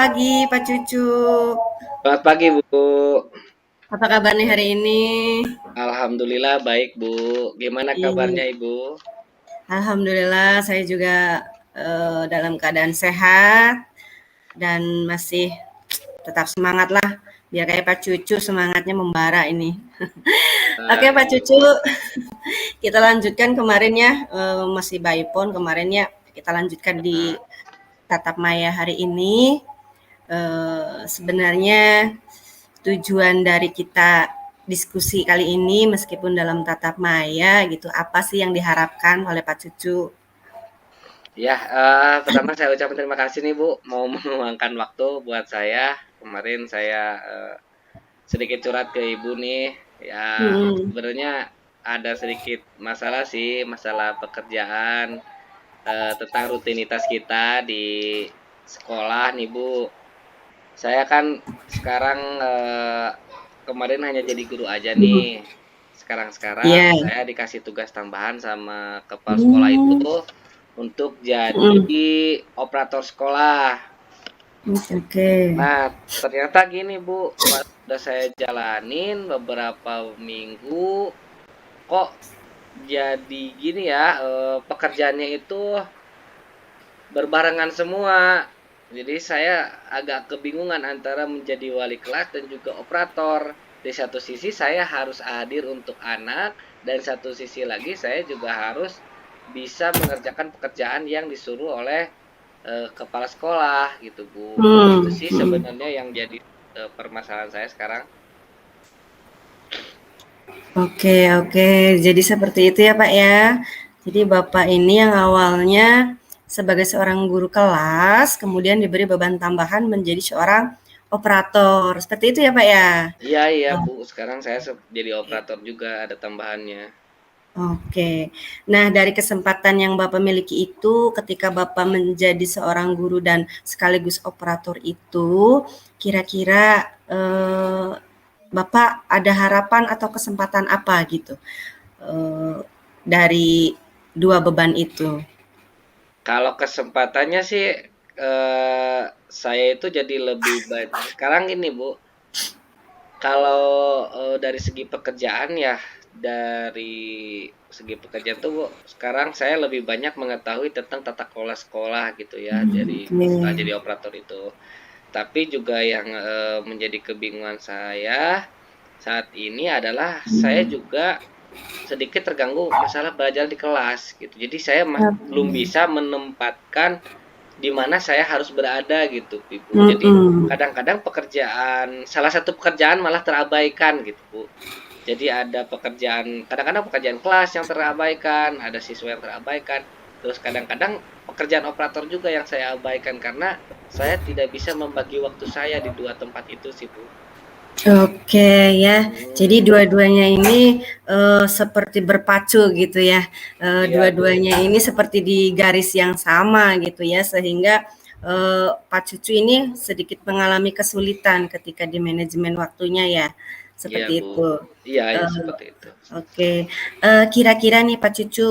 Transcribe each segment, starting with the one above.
pagi, Pak Cucu. Selamat pagi, Bu. Apa kabar nih hari ini? Alhamdulillah baik, Bu. Gimana kabarnya, Ih, Ibu? Alhamdulillah saya juga dalam keadaan sehat dan masih tetap semangat lah. Biar kayak Pak Cucu semangatnya membara ini. Oke Pak Iya, Cucu, kita lanjutkan kemarin ya, masih by phone kemarin ya. Kita lanjutkan di tatap maya hari ini. Sebenarnya tujuan dari kita diskusi kali ini meskipun dalam tatap maya gitu, apa sih yang diharapkan oleh Pak Cucu? ya, pertama saya ucapkan terima kasih nih, Bu, mau meluangkan waktu buat saya. Kemarin saya sedikit curhat ke Ibu nih. Ya, Hmm, sebenarnya ada sedikit masalah sih, masalah pekerjaan, tentang rutinitas kita di sekolah nih, Bu. Saya kan sekarang kemarin hanya jadi guru aja nih. Sekarang-sekarang iya. saya dikasih tugas tambahan sama kepala sekolah itu Hmm, untuk jadi hmm, operator sekolah. oke. Nah, ternyata gini Bu, pas udah saya jalanin beberapa minggu, kok jadi gini ya, pekerjaannya itu berbarengan semua. Jadi saya agak kebingungan antara menjadi wali kelas dan juga operator. Di satu sisi saya harus hadir untuk anak, dan satu sisi lagi saya juga harus bisa mengerjakan pekerjaan yang disuruh oleh kepala sekolah gitu, Bu. Itu Hmm, sih hmm. sebenarnya yang jadi permasalahan saya sekarang. Oke, oke. Jadi seperti itu ya, Pak ya. Jadi Bapak ini yang awalnya sebagai seorang guru kelas, kemudian diberi beban tambahan menjadi seorang operator. Seperti itu ya, Pak ya? Iya, iya, Bu. Sekarang saya jadi operator juga ada tambahannya. Oke. Nah, dari kesempatan yang Bapak miliki itu, ketika Bapak menjadi seorang guru dan sekaligus operator itu, kira-kira Bapak ada harapan atau kesempatan apa gitu dari dua beban itu? Kalau kesempatannya sih, saya itu jadi lebih baik. Sekarang ini Bu, kalau, dari segi pekerjaan ya, dari segi pekerjaan tuh Bu, sekarang saya lebih banyak mengetahui tentang tata kelola sekolah gitu ya, dari setelah Oke. jadi operator itu. Tapi juga yang, menjadi kebingungan saya saat ini adalah saya juga sedikit terganggu masalah belajar di kelas gitu. Jadi saya belum Oke. bisa menempatkan di mana saya harus berada gitu, Ibu. Jadi Mhm. kadang-kadang salah satu pekerjaan malah terabaikan gitu, Bu. Jadi ada pekerjaan, kadang-kadang pekerjaan kelas yang terabaikan, ada siswa yang terabaikan. Terus kadang-kadang pekerjaan operator juga yang saya abaikan karena saya tidak bisa membagi waktu saya di dua tempat itu sih, Bu. Oke ya, jadi Hmm, dua-duanya ini seperti berpacu gitu ya, iya, Bu. dua-duanya ini seperti di garis yang sama gitu ya, sehingga Pak Cucu ini sedikit mengalami kesulitan ketika di manajemen waktunya ya, Iya, seperti Bu. itu. Iya, ya Eee, seperti itu. oke, kira-kira nih Pak Cucu,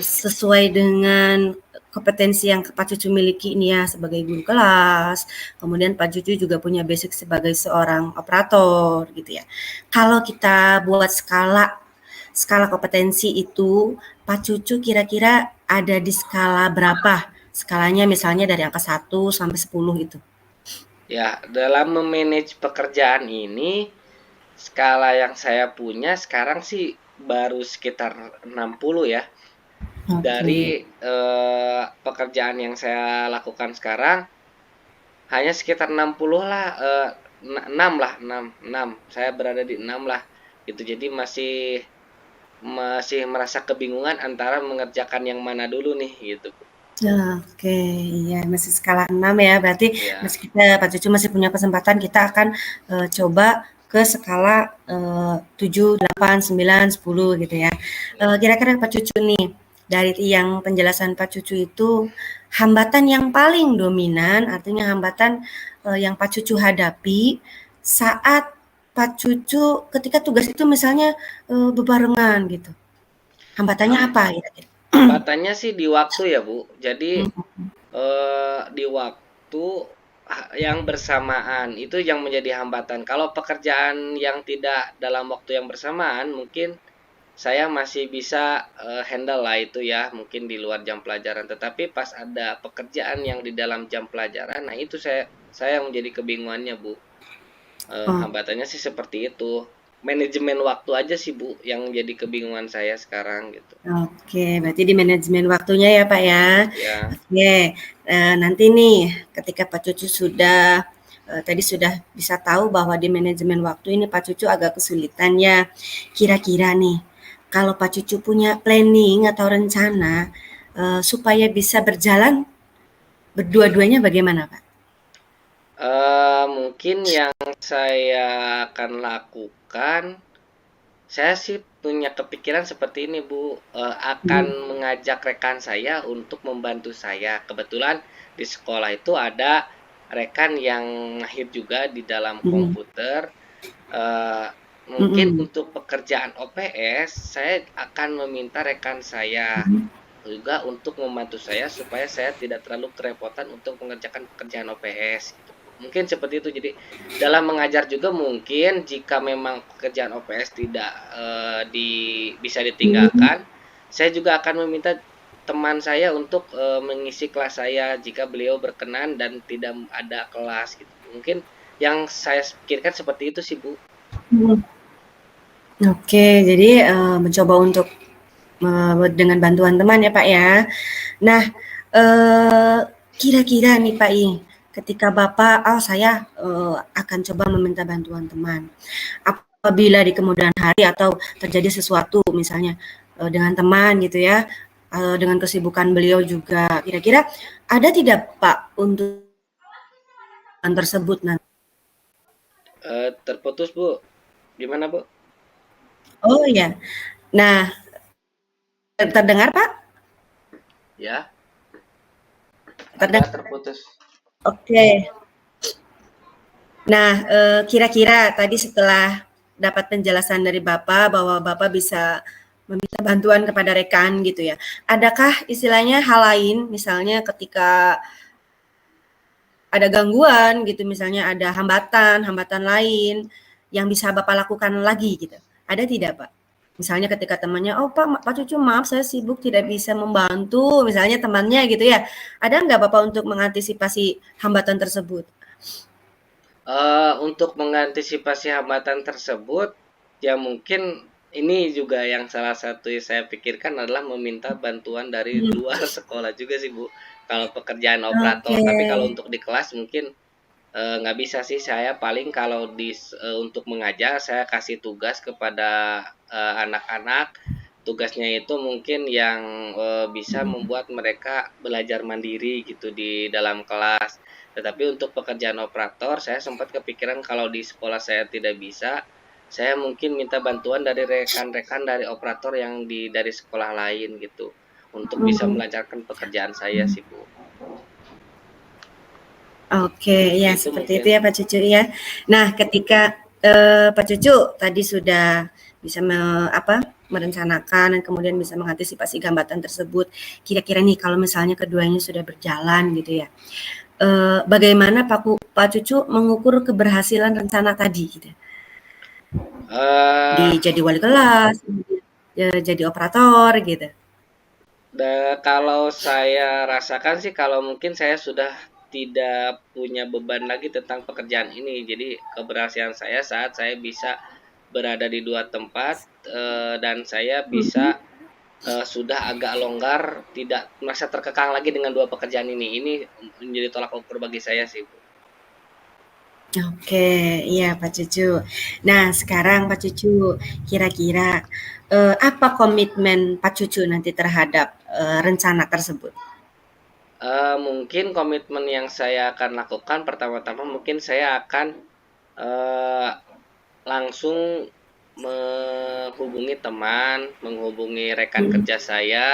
sesuai dengan kompetensi yang Pak Cucu miliki ini ya sebagai guru kelas, kemudian Pak Cucu juga punya basic sebagai seorang operator gitu ya. Kalau kita buat skala skala kompetensi itu, Pak Cucu kira-kira ada di skala berapa? Skalanya misalnya dari angka 1 sampai 10 itu. Ya, dalam memanage pekerjaan ini, skala yang saya punya sekarang sih baru sekitar 60 ya. Dari Oke. pekerjaan yang saya lakukan sekarang hanya sekitar 60 lah, 6 lah, 6, 6. Saya berada di 6 lah. Gitu. Jadi masih masih merasa kebingungan antara mengerjakan yang mana dulu nih gitu. Oke, iya masih skala 6 ya, berarti Ya, Pak Cucu masih punya kesempatan kita akan, coba ke skala, 7, 8, 9, 10 gitu ya. Kira-kira Pak Cucu nih, dari yang penjelasan Pak Cucu itu, hambatan yang paling dominan, artinya hambatan, yang Pak Cucu hadapi saat Pak Cucu ketika tugas itu misalnya, bebarengan gitu, hambatannya ham- apa kira-kira? hambatannya sih di waktu ya Bu. Jadi Mhm, di waktu, yang bersamaan itu yang menjadi hambatan. Kalau pekerjaan yang tidak dalam waktu yang bersamaan mungkin saya masih bisa handle lah itu ya, mungkin di luar jam pelajaran. Tetapi pas ada pekerjaan yang di dalam jam pelajaran, nah itu saya menjadi kebingungannya, Bu. Oh, Hambatannya sih seperti itu. Manajemen waktu aja sih, Bu, yang jadi kebingungan saya sekarang gitu. oke, berarti di manajemen waktunya ya, Pak, ya. Ya. Oke, nanti nih ketika Pak Cucu sudah tadi sudah bisa tahu bahwa di manajemen waktu ini Pak Cucu agak kesulitan ya. Kira-kira nih, kalau Pak Cucu punya planning atau rencana supaya bisa berjalan berdua-duanya bagaimana, Pak? Mungkin yang saya akan lakukan, saya sih punya kepikiran seperti ini, Bu, akan Mhm, mengajak rekan saya untuk membantu saya. Kebetulan di sekolah itu ada rekan yang mahir juga di dalam mhm, komputer. Eee, Mungkin mhm, untuk pekerjaan OPS, saya akan meminta rekan saya mhm, juga untuk membantu saya supaya saya tidak terlalu kerepotan untuk mengerjakan pekerjaan OPS gitu. Mungkin seperti itu. Jadi dalam mengajar juga mungkin jika memang pekerjaan OPS tidak bisa mhm. ditinggalkan, saya juga akan meminta teman saya untuk mengisi kelas saya jika beliau berkenan dan tidak ada kelas gitu. Mungkin yang saya pikirkan seperti itu sih, Bu. Mhm. Oke, jadi, mencoba untuk dengan bantuan teman ya, Pak, ya. Nah, eee, kira-kira nih, Pak, ketika Bapak, "Oh, saya, akan coba meminta bantuan teman." Apabila di kemudian hari atau terjadi sesuatu misalnya, dengan teman gitu ya, dengan kesibukan beliau juga, kira-kira ada tidak, Pak, untuk hal tersebut nanti? Terputus, Bu. Gimana, Bu? Oh, ya. Nah, terdengar, Pak? Ya, agak Terdengar? terputus. Oke. Nah, kira-kira tadi setelah dapat penjelasan dari Bapak bahwa Bapak bisa meminta bantuan kepada rekan gitu ya. Adakah istilahnya hal lain misalnya ketika ada gangguan gitu, misalnya ada hambatan lain yang bisa Bapak lakukan lagi gitu, ada tidak, Pak? Misalnya ketika temannya, "Oh, Pak Cucu maaf saya sibuk tidak bisa membantu," misalnya temannya gitu ya. Ada nggak Bapak untuk mengantisipasi hambatan tersebut? Untuk mengantisipasi hambatan tersebut, ya mungkin ini juga yang salah satu yang saya pikirkan adalah meminta bantuan dari Mhm, luar sekolah juga sih, Bu. Kalau pekerjaan oke. operator, tapi kalau untuk di kelas mungkin nggak bisa sih. Saya paling kalau untuk mengajar saya kasih tugas kepada anak-anak. Tugasnya itu mungkin yang bisa Mhm, membuat mereka belajar mandiri gitu di dalam kelas. Tetapi untuk pekerjaan operator, saya sempat kepikiran kalau di sekolah saya tidak bisa, saya mungkin minta bantuan dari rekan-rekan dari operator yang dari sekolah lain gitu, untuk bisa mhm. melancarkan pekerjaan saya sih, Bu. Oke, ya Itu seperti itu mungkin. ya Pak Cucu ya. Nah, ketika, Pak Cucu tadi sudah bisa merencanakan dan kemudian bisa mengantisipasi gambatan tersebut. Kira-kira nih kalau misalnya keduanya sudah berjalan gitu ya, bagaimana Pak Cucu mengukur keberhasilan rencana tadi gitu? eh Jadi wali kelas, kemudian, jadi operator gitu? Kalau saya rasakan sih kalau mungkin saya sudah tidak punya beban lagi tentang pekerjaan ini. Jadi keberhasilan saya saat saya bisa berada di 2 tempat, dan saya bisa, Mhm. sudah agak longgar, tidak merasa terkekang lagi dengan 2 pekerjaan ini. Ini menjadi tolak ukur bagi saya sih, Bu. Oke, iya Pak Cucu. Nah, sekarang Pak Cucu, kira-kira, apa komitmen Pak Cucu nanti terhadap, rencana tersebut? Mungkin komitmen yang saya akan lakukan pertama-tama mungkin saya akan, eee, langsung menghubungi teman, menghubungi rekan Mhm, kerja saya,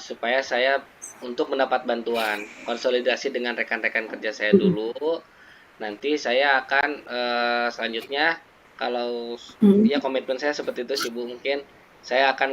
supaya saya untuk mendapat bantuan, konsolidasi dengan rekan-rekan kerja saya mhm, dulu. Nanti saya akan, selanjutnya kalau ya mhm. komitmen saya seperti itu sih, Bu, mungkin saya akan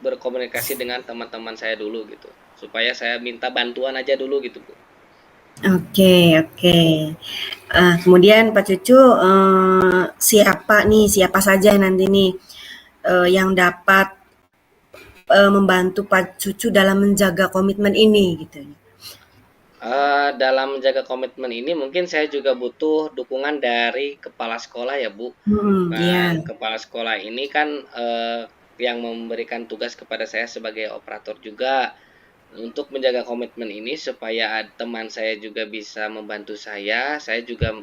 berkomunikasi dengan teman-teman saya dulu gitu, supaya saya minta bantuan aja dulu gitu, Bu. Oke oke. Kemudian Pak Cucu, siapa saja nanti nih, yang dapat, membantu Pak Cucu dalam menjaga komitmen ini gitu? Dalam menjaga komitmen ini mungkin saya juga butuh dukungan dari kepala sekolah ya, Bu. Iya. Nah, kepala sekolah ini kan, yang memberikan tugas kepada saya sebagai operator juga, untuk menjaga komitmen ini supaya teman saya juga bisa membantu saya juga,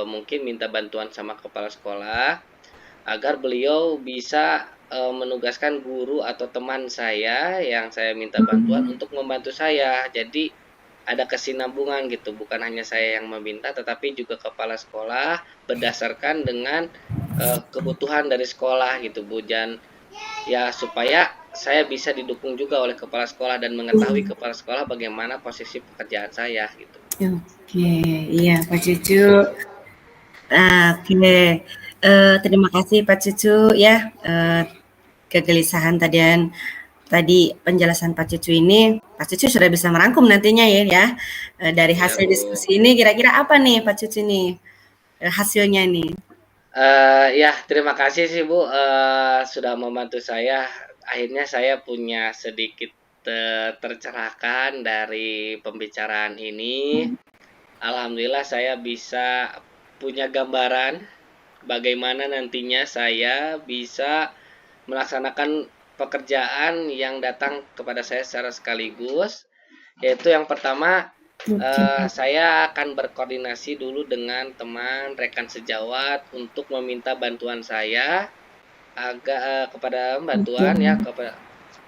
mungkin minta bantuan sama kepala sekolah, agar beliau bisa, menugaskan guru atau teman saya yang saya minta bantuan Mhm. untuk membantu saya. Jadi ada kesinambungan gitu, bukan hanya saya yang meminta, tetapi juga kepala sekolah berdasarkan dengan kebutuhan dari sekolah gitu, Bu. Dan ya supaya saya bisa didukung juga oleh kepala sekolah dan mengetahui Mmm. kepala sekolah bagaimana posisi pekerjaan saya gitu. Oke, iya Pak Cucu. Oke, terima kasih Pak Cucu ya, kegelisahan tadi penjelasan Pak Cucu ini, Pak Cucu sudah bisa merangkum nantinya ya, dari Iya, hasil Bu. diskusi ini kira-kira apa nih Pak Cucu nih, hasilnya nih? Ya terima kasih sih Bu, sudah membantu saya. Akhirnya saya punya sedikit, tercerahkan dari pembicaraan ini. Alhamdulillah saya bisa punya gambaran bagaimana nantinya saya bisa melaksanakan pekerjaan yang datang kepada saya secara sekaligus. Yaitu yang pertama, Oke. saya akan berkoordinasi dulu dengan teman rekan sejawat untuk meminta bantuan saya kepada Oke. bantuan ya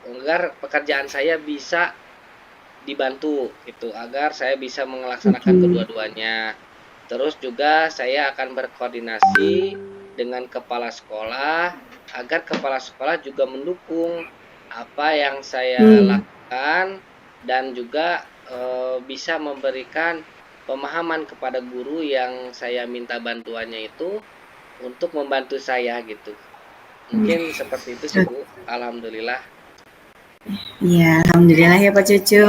agar pekerjaan saya bisa dibantu gitu, agar saya bisa melaksanakan Oke. kedua-duanya. Terus juga saya akan berkoordinasi dengan kepala sekolah agar kepala sekolah juga mendukung apa yang saya Mmm. lakukan dan juga bisa memberikan pemahaman kepada guru yang saya minta bantuannya itu untuk membantu saya gitu. Mungkin seperti itu sih Bu. Alhamdulillah. Iya, alhamdulillah ya Pak Cucu.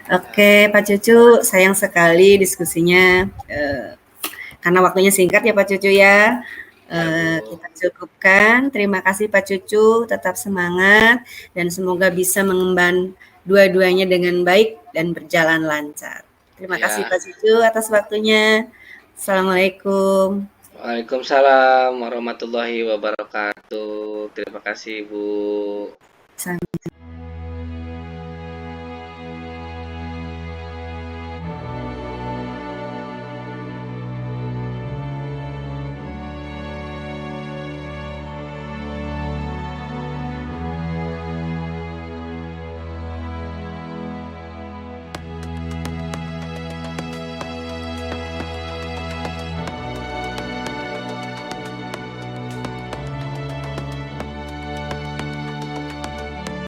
Oke Pak Cucu, sayang sekali diskusinya, karena waktunya singkat ya Pak Cucu ya. Ya Bu. Kita cukupkan. Terima kasih Pak Cucu, tetap semangat dan semoga bisa mengemban dua-duanya dengan baik dan berjalan lancar. Terima kasih Ya. Pak Cucu atas waktunya. Assalamualaikum. Waalaikumsalam warahmatullahi wabarakatuh. Terima kasih Bu. Sam